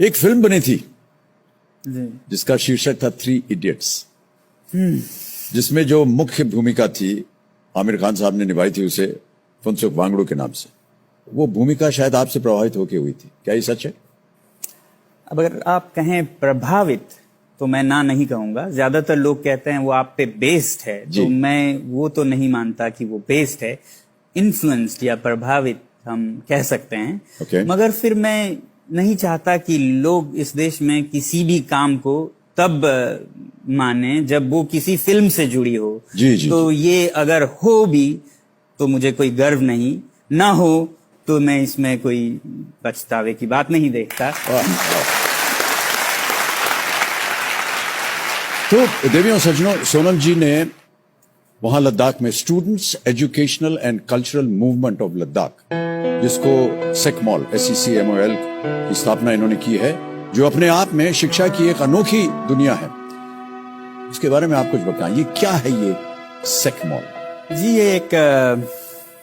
एक फिल्म बनी थी जिसका शीर्षक था 3 इडियट्स, जिसमें जो मुख्य भूमिका थी आमिर खान साहब ने निभाई थी उसे फुनसुक वांगडू के नाम से। वो भूमिका शायद आपसे प्रभावित होकर हुई थी, क्या ये सच है? अब अगर आप कहें प्रभावित तो मैं ना नहीं कहूंगा। ज्यादातर लोग कहते हैं वो आप पे बेस्ड है, तो मैं वो तो नहीं मानता कि वो बेस्ड है। इन्फ्लुएंस्ड या प्रभावित हम कह सकते हैं। मगर फिर मैं नहीं चाहता कि लोग इस देश में किसी भी काम को तब माने जब वो किसी फिल्म से जुड़ी हो। तो ये अगर हो भी तो मुझे कोई गर्व नहीं, ना हो तो मैं इसमें कोई पछतावे की बात नहीं देखता। तो देवियों सज्जनों, सोनम जी ने वहां लद्दाख में students educational and cultural movement of Ladakh, जिसको सेकमॉल SECMOL की स्थापना इन्होंने की है, जो अपने आप में शिक्षा की एक अनोखी दुनिया है। उसके बारे में आप कुछ बताएं, ये क्या है ये सेकमॉल? जी, ये एक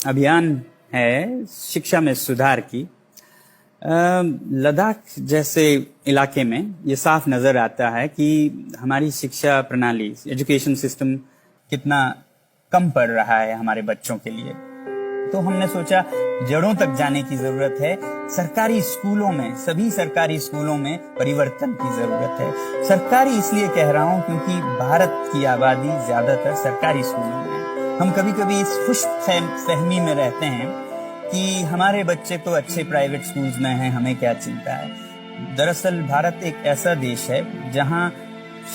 अभियान है शिक्षा में सुधार की। लद्दाख जैसे इलाके में ये साफ नजर आता है कि हमारी शिक्षा प्रणाली, एजुकेशन सिस्टम कितना कम पड़ रहा है हमारे बच्चों के लिए। तो हमने सोचा जड़ों तक जाने की जरूरत है। सरकारी स्कूलों में, सभी सरकारी स्कूलों में परिवर्तन की जरूरत है। सरकारी इसलिए कह रहा हूं क्योंकि भारत की आबादी ज्यादातर सरकारी स्कूलों में है। हम कभी कभी इस खुश फहमी में रहते हैं कि हमारे बच्चे तो अच्छे प्राइवेट स्कूल्स में हैं, हमें क्या चिंता है। दरअसल भारत एक ऐसा देश है जहां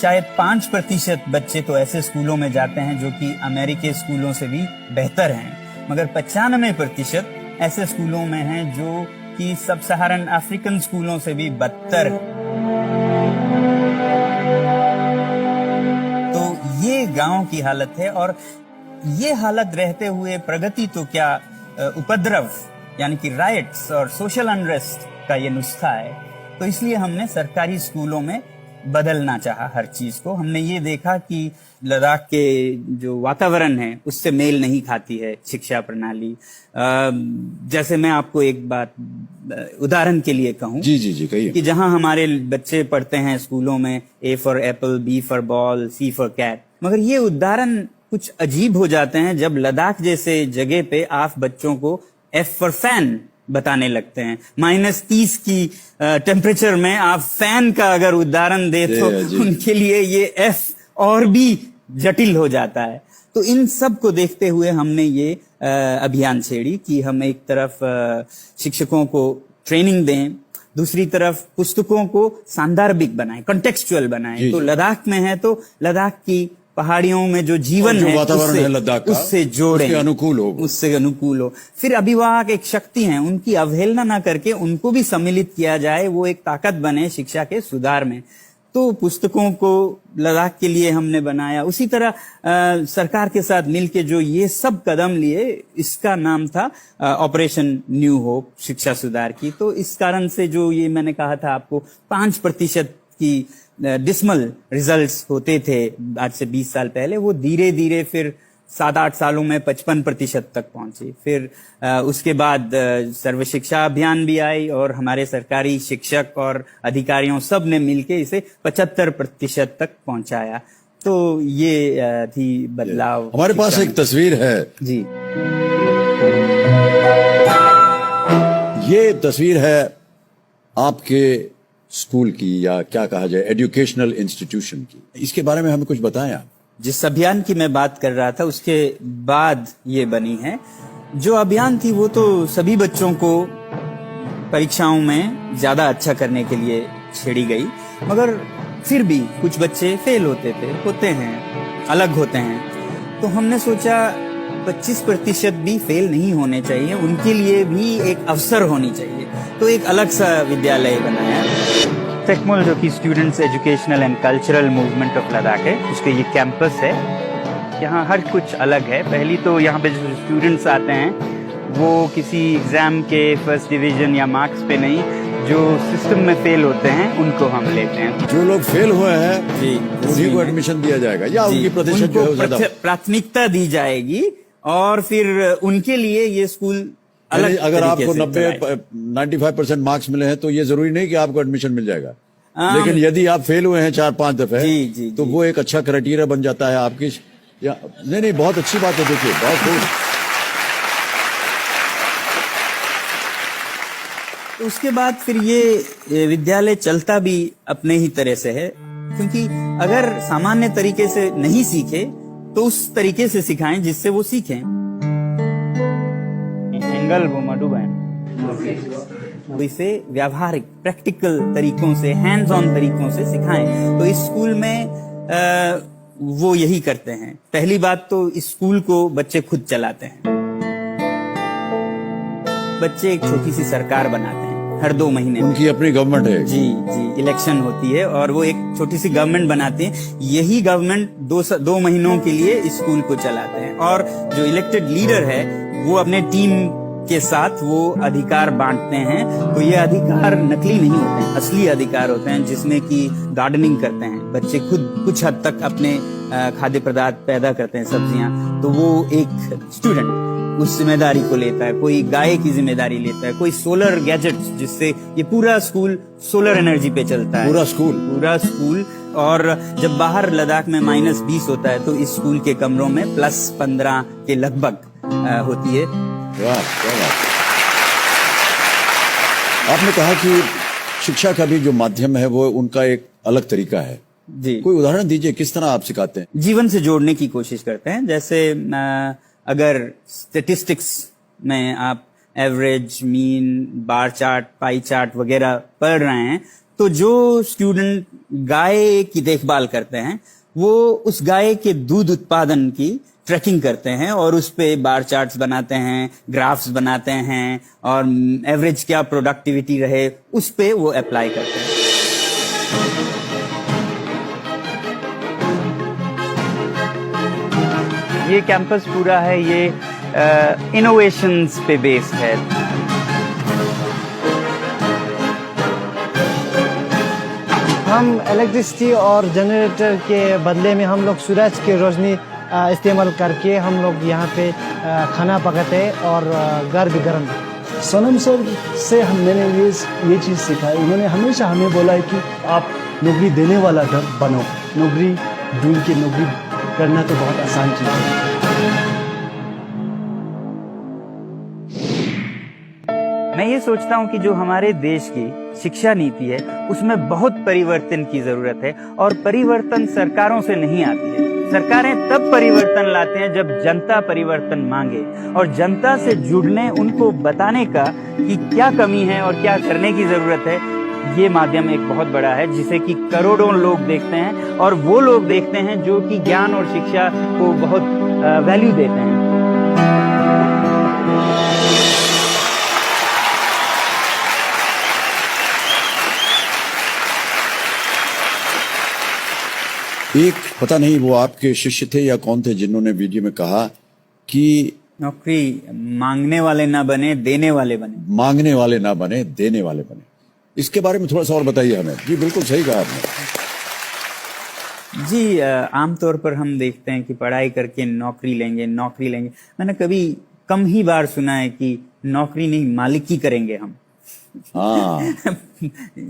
शायद 5% बच्चे तो ऐसे स्कूलों में जाते हैं जो कि अमेरिकी स्कूलों से भी बेहतर हैं, मगर 95% ऐसे स्कूलों में हैं जो कि सब सहारन अफ्रीकन स्कूलों से भी बदतर। तो ये गांव की हालत है, और ये हालत रहते हुए प्रगति तो क्या, उपद्रव यानी कि राइट्स और सोशल अनरेस्ट का ये नुस्खा है। तो इसलिए हमने सरकारी स्कूलों में बदलना चाहा हर चीज को। हमने ये देखा कि लद्दाख के जो वातावरण है उससे मेल नहीं खाती है शिक्षा प्रणाली। जैसे मैं आपको एक बात उदाहरण के लिए कहूं, जी कहिए, कि जहां हमारे बच्चे पढ़ते हैं स्कूलों में A for apple, B for ball, C for cat, मगर ये उदाहरण कुछ अजीब हो जाते हैं जब लद्दाख जैसे जगह पे आप बच्चों को F फॉर फैन बताने लगते हैं। -30 की टेम्परेचर में आप फैन का अगर उदाहरण दे तो उनके लिए ये F और भी जटिल हो जाता है। तो इन सब को देखते हुए हमने ये अभियान छेड़ी कि हम एक तरफ शिक्षकों को ट्रेनिंग दें, दूसरी तरफ पुस्तकों को सांदर्भिक बनाएं, कॉन्टेक्सचुअल बनाएं। तो लद्दाख में है तो लद्दाख की पहाड़ियों में जो जीवन है, वातावरण है लद्दाख का, उससे जोड़ें, उससे अनुकूल हो। फिर अभिभावक एक शक्ति हैं, उनकी अवहेलना ना करके उनको भी सम्मिलित किया जाए, वो एक ताकत बने शिक्षा के सुधार में। तो पुस्तकों को लद्दाख के लिए हमने बनाया। उसी तरह सरकार के साथ मिलके जो ये सब कदम लिए, इसका नाम था ऑपरेशन न्यू होप, शिक्षा सुधार की। तो इस कारण से जो ये मैंने कहा था आपको 5% की डिसमल रिजल्ट्स होते थे आज से 20 साल पहले, वो धीरे धीरे फिर 7-8 सालों में 55% तक पहुंचे। फिर उसके बाद सर्व शिक्षा अभियान भी आई और हमारे सरकारी शिक्षक और अधिकारियों सब ने मिलके इसे 75% तक पहुंचाया। तो ये थी बदलाव। हमारे पास एक तस्वीर है जी, ये तस्वीर है आपके स्कूल की, या क्या कहा जाए, एजुकेशनल इंस्टीट्यूशन की। इसके बारे में हमें कुछ बताएं आप। जिस अभियान की मैं बात कर रहा था उसके बाद ये बनी है। जो अभियान थी वो तो सभी बच्चों को परीक्षाओं में ज्यादा अच्छा करने के लिए छेड़ी गई, मगर फिर भी कुछ बच्चे फेल होते हैं, अलग होते हैं। तो हमने सोचा 25% भी फेल नहीं होने चाहिए, उनके लिए भी एक अवसर होनी चाहिए। तो एक अलग सा विद्यालय बनाया, सेकमॉल, जो कि students educational and cultural movement of Ladakh है। उसके ये कैंपस है, यहाँ हर कुछ अलग है। पहली तो यहाँ पे जो स्टूडेंट्स आते हैं वो किसी एग्जाम के फर्स्ट डिवीजन या मार्क्स पे नहीं, जो सिस्टम में फेल होते हैं उनको हम लेते हैं। जो लोग फेल हुए हैं जी, उन्हीं को एडमिशन दिया जाएगा, या उनकी प्रतिशत जो है प्राथमिकता दी जाएगी, और फिर उनके लिए ये स्कूल यानी अगर तरीके आपको से 95% मार्क्स मिले हैं तो ये जरूरी नहीं कि आपको एडमिशन मिल जाएगा, लेकिन चलाएं। यदि आप फेल हुए हैं 4-5 दफे जी, तो वो एक अच्छा क्राइटेरिया बन जाता है आपकी। नहीं, बहुत अच्छी बात है, देखिए बहुत खूब। तो उसके बाद फिर ये विद्यालय चलता भी अपने ही तरह से है, क्योंकि अगर सामान्य तरीके से नहीं सीखे तो उस तरीके से सिखाएं जिससे वो सीखें। एंगल वो मधुबन तो इसे व्यावहारिक प्रैक्टिकल तरीकों से, हैंड्स ऑन तरीकों से सिखाएं। तो इस स्कूल में वो यही करते हैं। पहली बात तो इस स्कूल को बच्चे खुद चलाते हैं। बच्चे एक छोटी सी सरकार बनाते हैं हर 2 महीने में। उनकी अपनी गवर्नमेंट है। जी, इलेक्शन होती है और वो एक छोटी सी गवर्नमेंट बनाते हैं। यही गवर्नमेंट 2 महीनों के लिए इस स्कूल को चलाते हैं, और जो इलेक्टेड लीडर है वो अपने टीम के साथ वो अधिकार बांटते हैं। तो ये अधिकार नकली नहीं होते हैं, असली अधिकार होते हैं, जिसमें कि गार्डनिंग करते हैं बच्चे खुद, कुछ हद तक अपने खाद्य पदार्थ पैदा करते हैं, सब्जियां। तो वो एक स्टूडेंट उस जिम्मेदारी को लेता है, कोई गाय की जिम्मेदारी लेता है, कोई सोलर गैजेट्स, जिससे ये पूरा स्कूल सोलर एनर्जी पे चलता है। पूरा स्कूल। और जब बाहर लद्दाख में -20 होता है तो इस स्कूल के कमरों में +15 के लगभग होती है। वाह, क्या बात। आपने कहा कि शिक्षा का भी जो माध्यम है वो उनका एक अलग तरीका है। जी, कोई उदाहरण दीजिए, किस तरह आप सिखाते हैं? जीवन से जोड़ने की कोशिश करते हैं। जैसे अगर स्टेटिस्टिक्स में आप average, mean, bar chart, pie chart वगैरह पढ़ रहे हैं, तो जो स्टूडेंट गाय की देखभाल करते हैं वो उस गाय के दूध उत्पादन की ट्रैकिंग करते हैं और उस पे बार चार्ट्स बनाते हैं, ग्राफ्स बनाते हैं, और एवरेज क्या प्रोडक्टिविटी रहे उस पे वो अप्लाई करते हैं। ये कैंपस पूरा है, ये इनोवेशंस पे बेस्ड है। हम इलेक्ट्रिसिटी और जनरेटर के बदले में हम लोग सूरज की रोशनी इस्तेमाल करके हम लोग यहाँ पे खाना पकाते हैं और घर भी गर्म। सोनम सर से मैंने ये चीज़ सीखा है। उन्होंने हमेशा हमें बोला है कि आप नौकरी देने वाला घर बनो, नौकरी ढूंढ के नौकरी करना तो बहुत आसान चीज़ है। मैं ये सोचता हूँ कि जो हमारे देश की शिक्षा नीति है उसमें बहुत परिवर्तन की जरूरत है, और परिवर्तन सरकारों से नहीं आती है। सरकारें तब परिवर्तन लाते हैं जब जनता परिवर्तन मांगे, और जनता से जुड़ने, उनको बताने का कि क्या कमी है और क्या करने की जरूरत है, ये माध्यम एक बहुत बड़ा है जिसे कि करोड़ों लोग देखते हैं, और वो लोग देखते हैं जो कि ज्ञान और शिक्षा को बहुत वैल्यू देते हैं। एक पता नहीं वो आपके शिष्य थे या कौन थे जिन्होंने वीडियो में कहा कि नौकरी मांगने वाले ना बने, देने वाले बने। मांगने वाले ना बने, देने वाले बने। इसके बारे में थोड़ा सा और बताइए हमें। जी बिल्कुल सही कहा आपने। जी, आमतौर पर हम देखते हैं कि पढ़ाई करके नौकरी लेंगे। मैंने कभी कम ही बार सुना है कि नौकरी नहीं, मालिकी करेंगे हम। हाँ।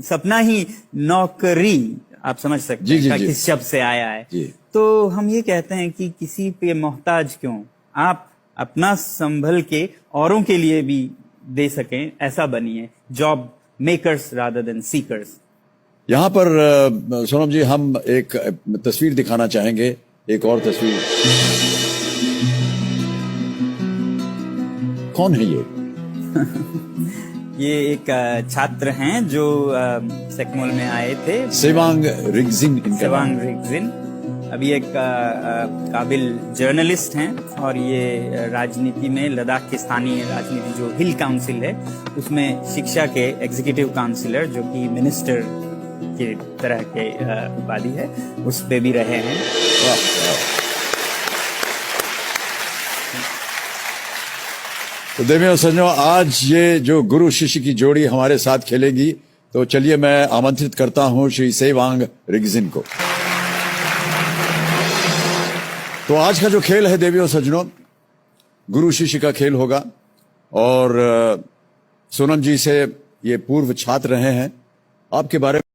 सपना ही नौकरी, आप समझ सकते हैं किस शब्द से आया है। तो हम ये कहते हैं कि किसी पे मोहताज क्यों, आप अपना संभल के औरों के लिए भी दे सकें, ऐसा बनिए। Job makers rather than seekers. यहाँ पर सोनम जी हम एक तस्वीर दिखाना चाहेंगे, एक और तस्वीर। कौन है ये? ये एक छात्र हैं जो सेकमोल में आए थे। सेवांग रिगजिन। अभी एक काबिल जर्नलिस्ट हैं, और ये राजनीति में, लद्दाख की स्थानीय राजनीति जो हिल काउंसिल है उसमें शिक्षा के एग्जीक्यूटिव काउंसिलर, जो कि मिनिस्टर की तरह के उपाधि है, उस पे भी रहे हैं। तो देवियों सज्जनों, आज ये जो गुरु शिष्य की जोड़ी हमारे साथ खेलेगी, तो चलिए मैं आमंत्रित करता हूं श्री सेवांग रिगजिन को। तो आज का जो खेल है देवियों सज्जनों, गुरु शिष्य का खेल होगा। और सोनम जी से ये पूर्व छात्र रहे हैं, आपके बारे में